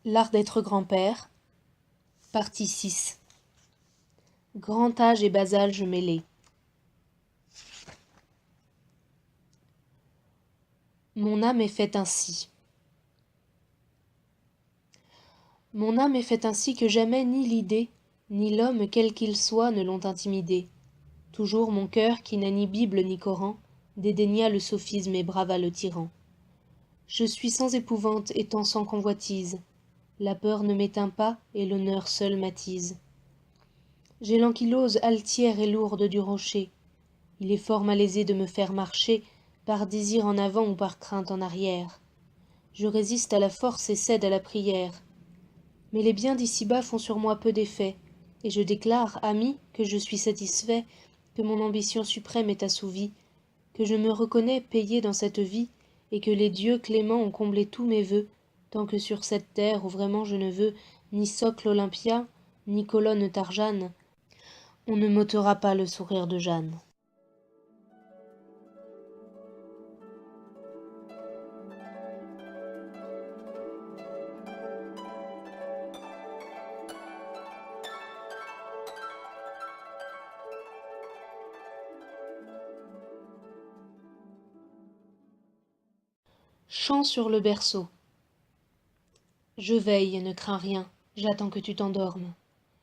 L'art d'être grand-père, partie 6. Grand âge et bas âge mêlés. Mon âme est faite ainsi. Mon âme est faite ainsi que jamais ni l'idée, ni l'homme quel qu'il soit ne l'ont intimidée. Toujours mon cœur, qui n'a ni Bible ni Coran, dédaigna le sophisme et brava le tyran. Je suis sans épouvante étant sans convoitise. La peur ne m'éteint pas, et l'honneur seul m'attise. J'ai l'ankylose altière et lourde du rocher. Il est fort malaisé de me faire marcher, par désir en avant ou par crainte en arrière. Je résiste à la force et cède à la prière. Mais les biens d'ici-bas font sur moi peu d'effet, et je déclare, ami, que je suis satisfait, que mon ambition suprême est assouvie, que je me reconnais payé dans cette vie, et que les dieux cléments ont comblé tous mes vœux, tant que sur cette terre où vraiment je ne veux ni socle olympien, ni colonne tarjane, on ne m'ôtera pas le sourire de Jeanne. Chant sur le berceau. Je veille, ne crains rien, j'attends que tu t'endormes.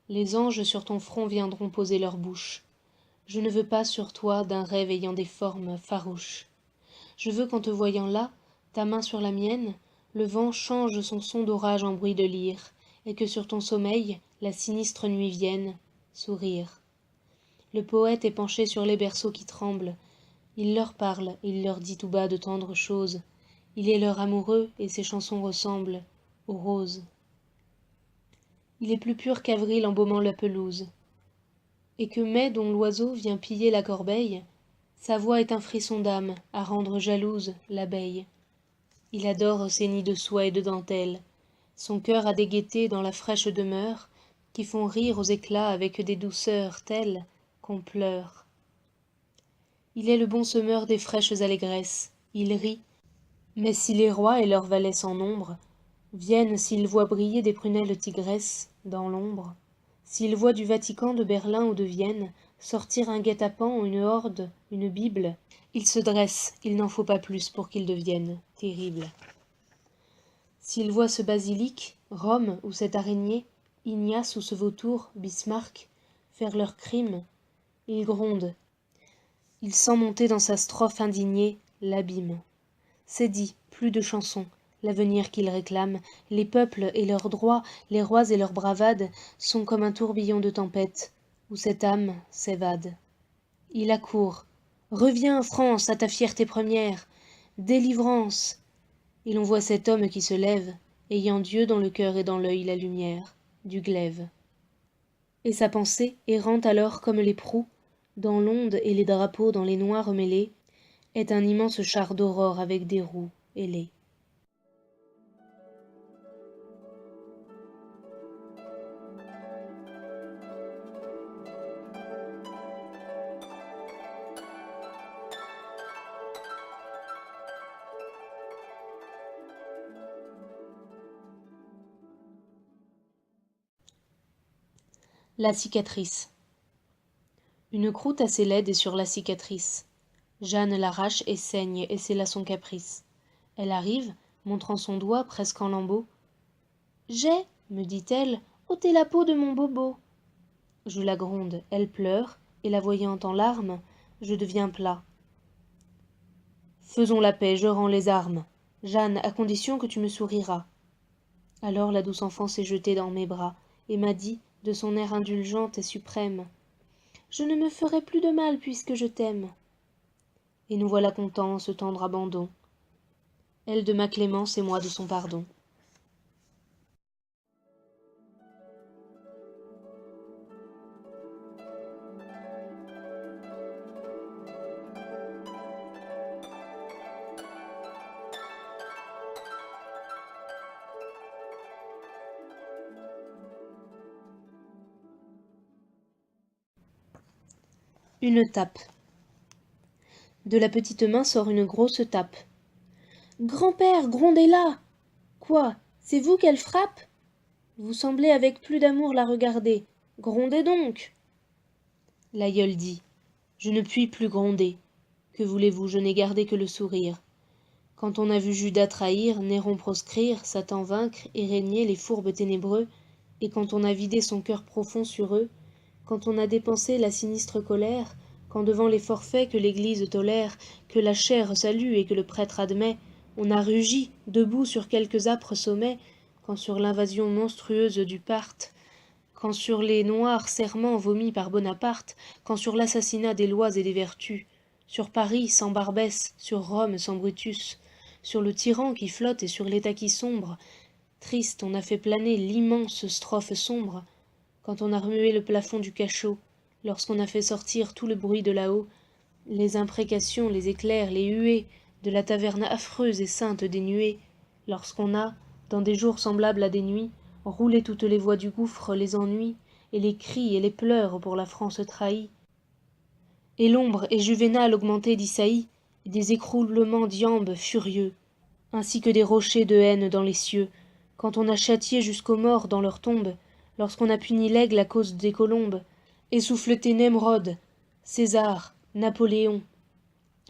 Les anges sur ton front viendront poser leur bouche. Je ne veux pas sur toi d'un rêve ayant des formes farouches. Je veux qu'en te voyant là, ta main sur la mienne, le vent change son son d'orage en bruit de lyre, et que sur ton sommeil, la sinistre nuit vienne sourire. Le poète est penché sur les berceaux qui tremblent. Il leur parle, il leur dit tout bas de tendres choses. Il est leur amoureux, et ses chansons ressemblent aux roses. Il est plus pur qu'avril embaumant la pelouse. Et que mai dont l'oiseau vient piller la corbeille, sa voix est un frisson d'âme à rendre jalouse l'abeille. Il adore ses nids de soie et de dentelle. Son cœur a des gaietés dans la fraîche demeure qui font rire aux éclats avec des douceurs telles qu'on pleure. Il est le bon semeur des fraîches allégresses. Il rit, mais si les rois et leurs valets sans nombre viennent, s'ils voient briller des prunelles tigresses dans l'ombre, s'ils voient du Vatican, de Berlin ou de Vienne sortir un guet-apens, une horde, une Bible, ils se dressent, il n'en faut pas plus pour qu'ils deviennent terribles. S'ils voient ce basilic, Rome ou cette araignée, Ignace ou ce vautour, Bismarck, faire leur crime, ils grondent. Il sent monter dans sa strophe indignée l'abîme. C'est dit, plus de chansons, l'avenir qu'ils réclament, les peuples et leurs droits, les rois et leurs bravades, sont comme un tourbillon de tempête, où cette âme s'évade. Il accourt. Reviens, France, à ta fierté première. Délivrance. Et l'on voit cet homme qui se lève, ayant Dieu dans le cœur et dans l'œil la lumière du glaive. Et sa pensée, errant alors comme les proues, dans l'onde et les drapeaux dans les noirs mêlés, est un immense char d'aurore avec des roues ailées. La cicatrice. Une croûte assez laide est sur la cicatrice. Jeanne l'arrache et saigne, et c'est là son caprice. Elle arrive, montrant son doigt presque en lambeaux. « J'ai, me dit-elle, ôté la peau de mon bobo. » Je la gronde, elle pleure, et la voyant en larmes, je deviens plat. « Faisons la paix, je rends les armes. Jeanne, à condition que tu me souriras. » Alors la douce enfant s'est jetée dans mes bras, et m'a dit, de son air indulgent et suprême, « Je ne me ferai plus de mal puisque je t'aime. » Et nous voilà contents en ce tendre abandon, elle de ma clémence et moi de son pardon. Une tape. De la petite main sort une grosse tape. « Grand-père, grondez-la !»« Quoi, c'est vous qu'elle frappe ?» Vous semblez avec plus d'amour la regarder. Grondez donc. L'aïeul dit. Je ne puis plus gronder. Que voulez-vous, je n'ai gardé que le sourire. Quand on a vu Judas trahir, Néron proscrire, Satan vaincre et régner les fourbes ténébreux, et quand on a vidé son cœur profond sur eux, quand on a dépensé la sinistre colère, quand devant les forfaits que l'Église tolère, que la chair salue et que le prêtre admet, on a rugi, debout sur quelques âpres sommets, quand sur l'invasion monstrueuse du Parthe, quand sur les noirs serments vomis par Bonaparte, quand sur l'assassinat des lois et des vertus, sur Paris sans Barbès, sur Rome sans Brutus, sur le tyran qui flotte et sur l'État qui sombre, triste on a fait planer l'immense strophe sombre, quand on a remué le plafond du cachot, lorsqu'on a fait sortir tout le bruit de là-haut, les imprécations, les éclairs, les huées, de la taverne affreuse et sainte des nuées, lorsqu'on a, dans des jours semblables à des nuits, roulé toutes les voies du gouffre, les ennuis, et les cris et les pleurs pour la France trahie, et l'ombre et Juvénal augmenté d'Isaïe, et des écroulements d'iambes furieux, ainsi que des rochers de haine dans les cieux, quand on a châtié jusqu'aux morts dans leurs tombes, lorsqu'on a puni l'aigle à cause des colombes, essouffleté Nemrod, César, Napoléon,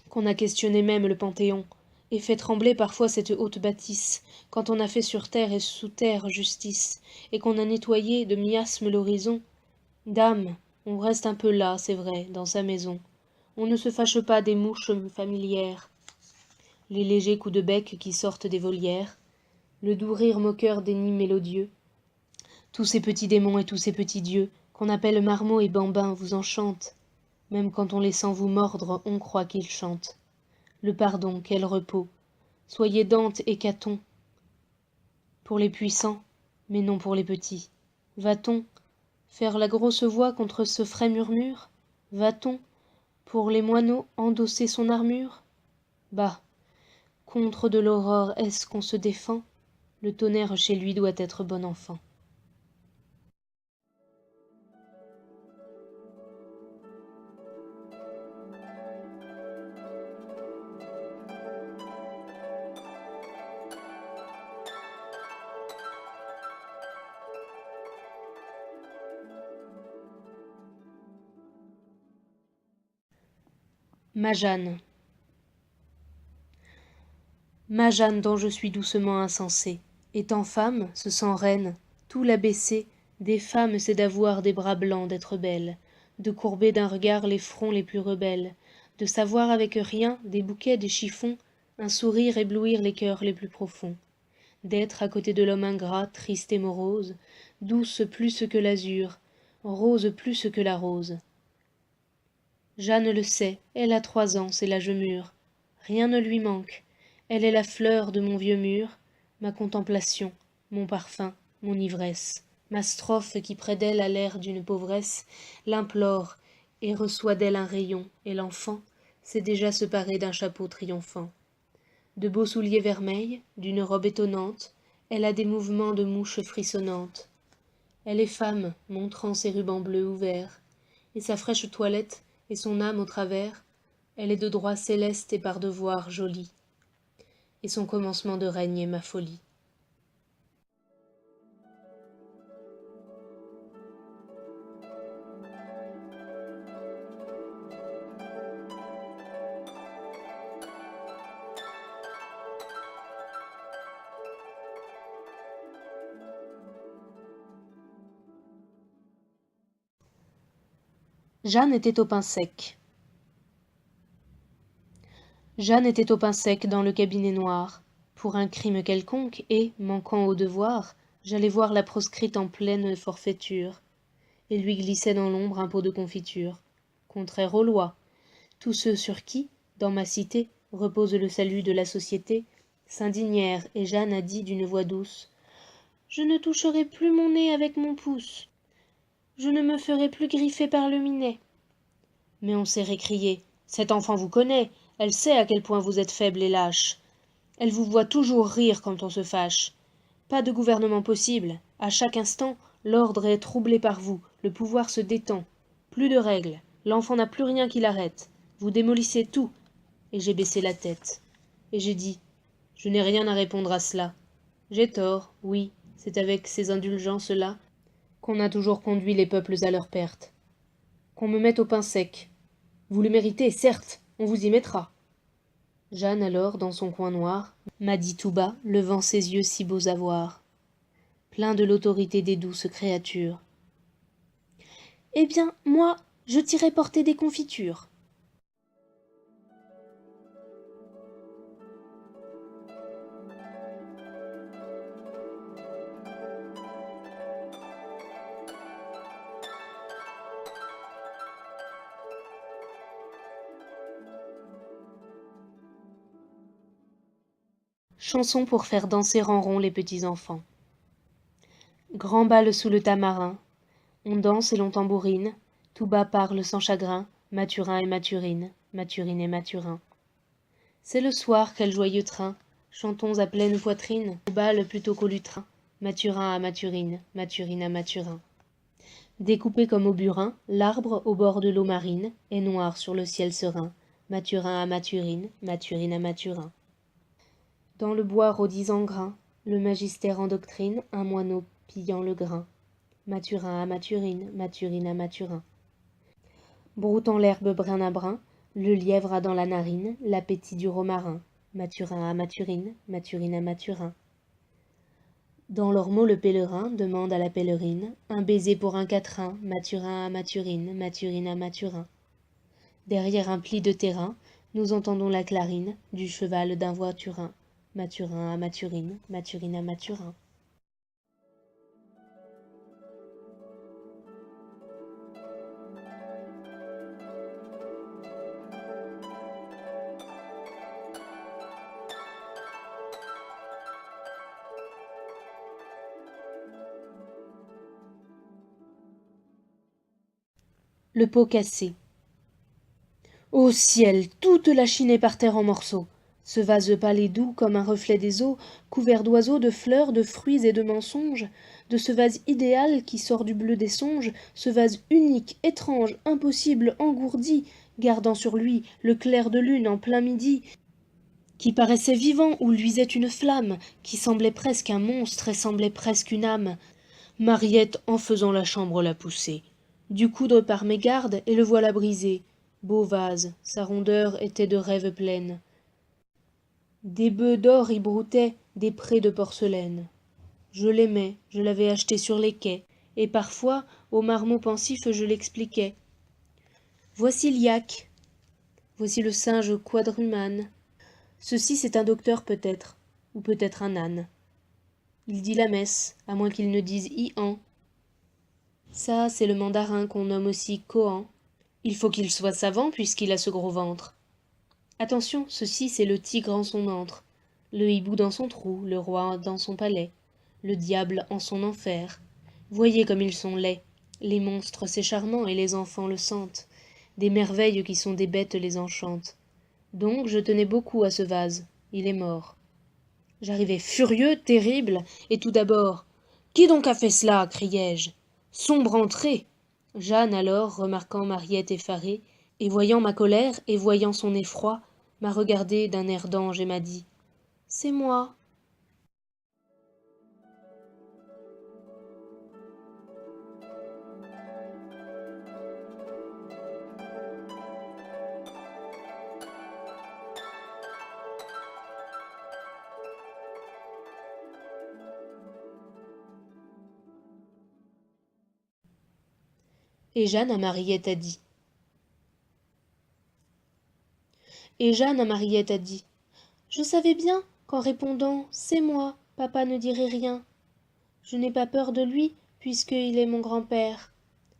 qu'on a questionné même le Panthéon, et fait trembler parfois cette haute bâtisse, quand on a fait sur terre et sous terre justice, et qu'on a nettoyé de miasmes l'horizon. Dame, on reste un peu là, c'est vrai, dans sa maison. On ne se fâche pas des mouches familières, les légers coups de bec qui sortent des volières, le doux rire moqueur des nids mélodieux. Tous ces petits démons et tous ces petits dieux, qu'on appelle marmots et bambins, vous enchantent. Même quand on les sent vous mordre, on croit qu'ils chantent. Le pardon, quel repos. Soyez Dante et Caton. Pour les puissants, mais non pour les petits. Va-t-on faire la grosse voix contre ce frais murmure? Va-t-on, pour les moineaux, endosser son armure? Bah, contre de l'aurore est-ce qu'on se défend? Le tonnerre chez lui doit être bon enfant. Ma Jeanne. Ma Jeanne dont je suis doucement insensé, étant femme, se sent reine, tout l'abaissé, des femmes c'est d'avoir des bras blancs, d'être belle, de courber d'un regard les fronts les plus rebelles, de savoir avec rien, des bouquets, des chiffons, un sourire éblouir les cœurs les plus profonds, d'être à côté de l'homme ingrat, triste et morose, douce plus que l'azur, rose plus que la rose. Jeanne le sait, elle a 3 ans, c'est l'âge mûr, rien ne lui manque, elle est la fleur de mon vieux mur, ma contemplation, mon parfum, mon ivresse, ma strophe qui près d'elle a l'air d'une pauvresse, l'implore, et reçoit d'elle un rayon, et l'enfant sait déjà se parer d'un chapeau triomphant. De beaux souliers vermeils, d'une robe étonnante, elle a des mouvements de mouche frissonnante. Elle est femme, montrant ses rubans bleus ouverts, et sa fraîche toilette, et son âme au travers, elle est de droit céleste et par devoir jolie, et son commencement de règne est ma folie. Jeanne était au pain sec. Jeanne était au pain sec dans le cabinet noir, pour un crime quelconque, et, manquant au devoir, j'allais voir la proscrite en pleine forfaiture, et lui glissait dans l'ombre un pot de confiture, contraire aux lois. Tous ceux sur qui, dans ma cité, repose le salut de la société, s'indignèrent, et Jeanne a dit d'une voix douce: « Je ne toucherai plus mon nez avec mon pouce. Je ne me ferai plus griffer par le minet. » Mais on s'est récrié: « Cette enfant vous connaît, elle sait à quel point vous êtes faible et lâche. Elle vous voit toujours rire quand on se fâche. Pas de gouvernement possible, à chaque instant, l'ordre est troublé par vous, le pouvoir se détend. Plus de règles, l'enfant n'a plus rien qui l'arrête. Vous démolissez tout. » Et j'ai baissé la tête. Et j'ai dit: « Je n'ai rien à répondre à cela. J'ai tort, oui, C'est avec ces indulgences-là qu'on a toujours conduit les peuples à leur perte. Qu'on me mette au pain sec. Vous le méritez, certes, on vous y mettra. Jeanne alors, dans son coin noir, m'a dit tout bas, levant ses yeux si beaux à voir, pleins de l'autorité des douces créatures. Eh bien, moi, je t'irai porter des confitures. Chanson pour faire danser en rond les petits enfants. Grand bal sous le tamarin, on danse et l'on tambourine, tout bas parle sans chagrin, Mathurin et Mathurine, Mathurine et Mathurin. C'est le soir, quel joyeux train, chantons à pleine poitrine, au bal plutôt qu'au lutrin, Mathurin à Mathurine, Mathurine à Mathurin. Découpé comme au burin, l'arbre au bord de l'eau marine est noir sur le ciel serein, Mathurin à Mathurine, Mathurine à Mathurin. Dans le bois rôdis en grain, le magistère en doctrine, un moineau pillant le grain, Mathurin à Mathurine, Mathurine à Mathurin. Broutant l'herbe brin à brin, le lièvre a dans la narine l'appétit du romarin, Mathurin à Mathurine, Mathurine à Mathurin. Dans l'ormeau le pèlerin demande à la pèlerine un baiser pour un quatrain, Mathurin à Mathurine, Mathurine à Mathurin. Derrière un pli de terrain, nous entendons la clarine du cheval d'un voiturin, Mathurin à Mathurine, Mathurine à Mathurin. Le pot cassé. Ô ciel, toute la Chine est par terre en morceaux. Ce vase pâle et doux comme un reflet des eaux, couvert d'oiseaux, de fleurs, de fruits et de mensonges, de ce vase idéal qui sort du bleu des songes, ce vase unique, étrange, impossible, engourdi, gardant sur lui le clair de lune en plein midi, qui paraissait vivant où luisait une flamme, qui semblait presque un monstre et semblait presque une âme. Mariette, en faisant la chambre, l'a poussé. Dut coudre par mégarde, et le voilà brisé. Beau vase, sa rondeur était de rêves pleine. Des bœufs d'or y broutaient, des prés de porcelaine. Je l'aimais, je l'avais acheté sur les quais, et parfois, au marmot pensif, je l'expliquais. Voici l'yak, voici le singe quadrumane. Ceci c'est un docteur peut-être, ou peut-être un âne. Il dit la messe, à moins qu'il ne dise Ian. Ça, c'est le mandarin qu'on nomme aussi Kohan. Il faut qu'il soit savant puisqu'il a ce gros ventre. Attention, ceci c'est le tigre en son antre, le hibou dans son trou, le roi dans son palais, le diable en son enfer. Voyez comme ils sont laids. Les monstres c'est charmant et les enfants le sentent. Des merveilles qui sont des bêtes les enchantent. Donc je tenais beaucoup à ce vase. Il est mort. J'arrivai furieux, terrible, et tout d'abord « Qui donc a fait cela » criai-je. « Sombre entrée !» Jeanne alors, remarquant Mariette effarée, et voyant ma colère, et voyant son effroi, m'a regardé d'un air d'ange et m'a dit « C'est moi. » Et Jeanne à Mariette a dit. Je savais bien qu'en répondant « C'est moi », papa ne dirait rien. Je n'ai pas peur de lui, puisqu'il est mon grand-père.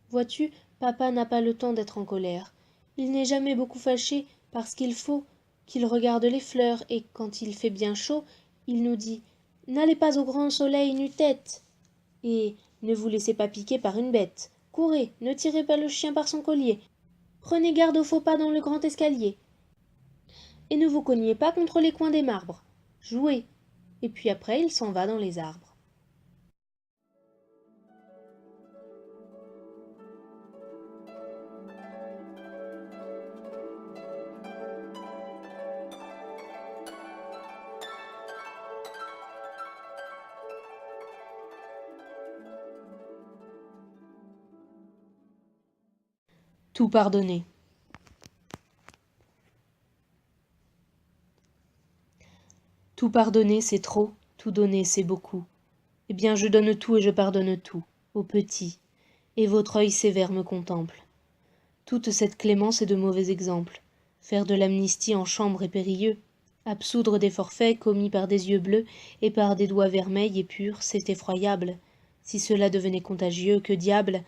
Vois-tu, papa n'a pas le temps d'être en colère. Il n'est jamais beaucoup fâché parce qu'il faut qu'il regarde les fleurs et quand il fait bien chaud, il nous dit « N'allez pas au grand soleil nu-tête » et « Ne vous laissez pas piquer par une bête. Courez, ne tirez pas le chien par son collier. Prenez garde aux faux pas dans le grand escalier. Et ne vous cognez pas contre les coins des marbres. Jouez. » Et puis après, il s'en va dans les arbres. Tout pardonner. Tout pardonner, c'est trop, tout donner, c'est beaucoup. Eh bien, je donne tout et je pardonne tout, aux petits, et votre œil sévère me contemple. Toute cette clémence est de mauvais exemples. Faire de l'amnistie en chambre est périlleux. Absoudre des forfaits commis par des yeux bleus et par des doigts vermeils et purs, c'est effroyable. Si cela devenait contagieux, que diable!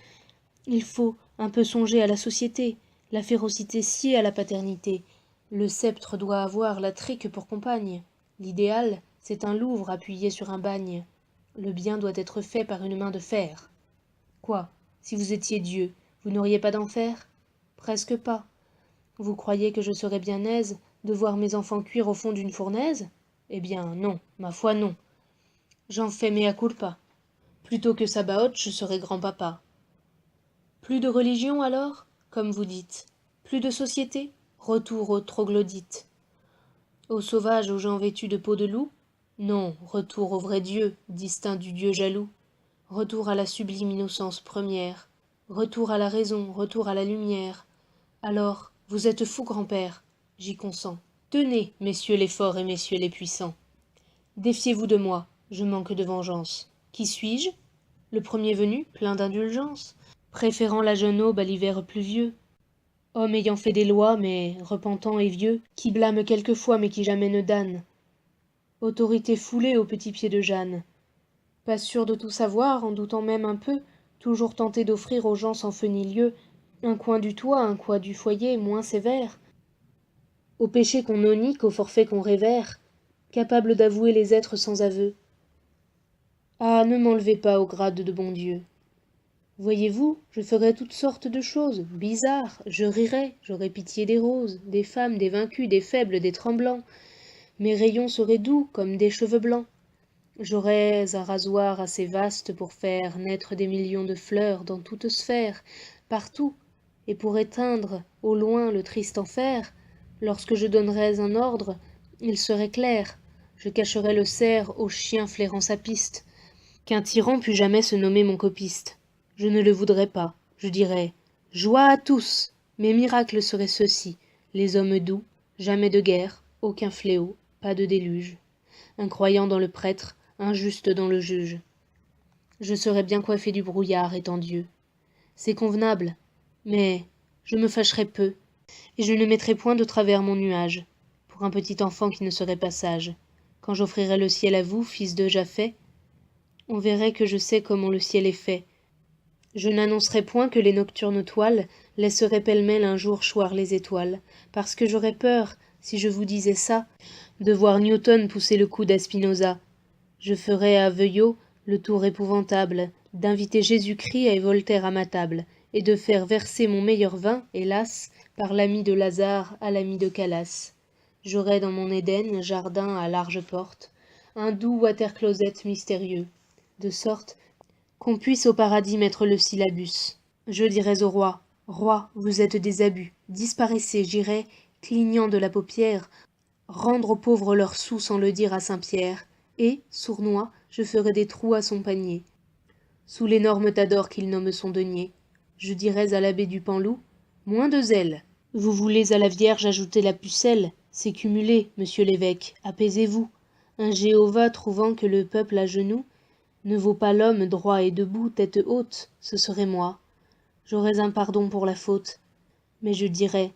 Il faut un peu songer à la société. La férocité sied à la paternité. Le sceptre doit avoir la trique pour compagne. L'idéal, c'est un Louvre appuyé sur un bagne. Le bien doit être fait par une main de fer. Quoi, si vous étiez Dieu, vous n'auriez pas d'enfer? Presque pas. Vous croyez que je serais bien aise de voir mes enfants cuire au fond d'une fournaise? Eh bien, non, ma foi, non. J'en fais mea culpa. Plutôt que Sabaoth, je serais grand-papa. Plus de religion, alors, comme vous dites. Plus de société, retour aux troglodytes. Aux sauvages, aux gens vêtus de peau de loup? Non, retour au vrai Dieu, distinct du Dieu jaloux. Retour à la sublime innocence première. Retour à la raison, retour à la lumière. Alors, vous êtes fou, grand-père. J'y consens. Tenez, messieurs les forts et messieurs les puissants. Défiez-vous de moi, je manque de vengeance. Qui suis-je? Le premier venu, plein d'indulgence, préférant la jeune aube à l'hiver pluvieux. Homme ayant fait des lois, mais repentant et vieux, qui blâme quelquefois mais qui jamais ne damne. Autorité foulée aux petits pieds de Jeanne. Pas sûr de tout savoir, en doutant même un peu, toujours tenté d'offrir aux gens sans feu ni lieu un coin du toit, un coin du foyer moins sévère, au péché qu'on onie qu'au forfait qu'on révère, capable d'avouer les êtres sans aveu. Ah, ne m'enlevez pas au grade de bon Dieu. Voyez-vous, je ferais toutes sortes de choses, bizarres, je rirais, j'aurais pitié des roses, des femmes, des vaincus, des faibles, des tremblants. Mes rayons seraient doux comme des cheveux blancs. J'aurais un rasoir assez vaste pour faire naître des millions de fleurs dans toute sphère, partout, et pour éteindre au loin le triste enfer, lorsque je donnerais un ordre, il serait clair, je cacherais le cerf au chien flairant sa piste, qu'un tyran pût jamais se nommer mon copiste. Je ne le voudrais pas, je dirais « Joie à tous !» Mes miracles seraient ceux-ci, les hommes doux, jamais de guerre, aucun fléau, pas de déluge. Un croyant dans le prêtre, injuste dans le juge. Je serais bien coiffé du brouillard, étant Dieu. C'est convenable, mais je me fâcherais peu, et je ne mettrais point de travers mon nuage, pour un petit enfant qui ne serait pas sage. Quand j'offrirais le ciel à vous, fils de Japhet, on verrait que je sais comment le ciel est fait. Je n'annoncerais point que les nocturnes toiles laisseraient pêle-mêle un jour choir les étoiles, parce que j'aurais peur, si je vous disais ça, de voir Newton pousser le coude à Spinoza. Je ferais à Veuillot le tour épouvantable d'inviter Jésus-Christ et Voltaire à ma table, et de faire verser mon meilleur vin, hélas, par l'ami de Lazare à l'ami de Calas. J'aurais dans mon Éden, jardin à large porte, un doux water-closet mystérieux, de sorte qu'on puisse au paradis mettre le syllabus. Je dirais au roi, « Roi, vous êtes des abus, disparaissez, j'irai, clignant de la paupière, rendre aux pauvres leurs sous sans le dire à Saint-Pierre, et, sournois, je ferai des trous à son panier. Sous l'énorme tas d'or qu'il nomme son denier, je dirais à l'abbé du Panloup, moins de zèle. Vous voulez à la Vierge ajouter la pucelle, c'est cumulé, monsieur l'évêque, apaisez-vous. Un Jéhovah trouvant que le peuple à genoux ne vaut pas l'homme droit et debout, tête haute, ce serait moi. J'aurais un pardon pour la faute, mais je dirais,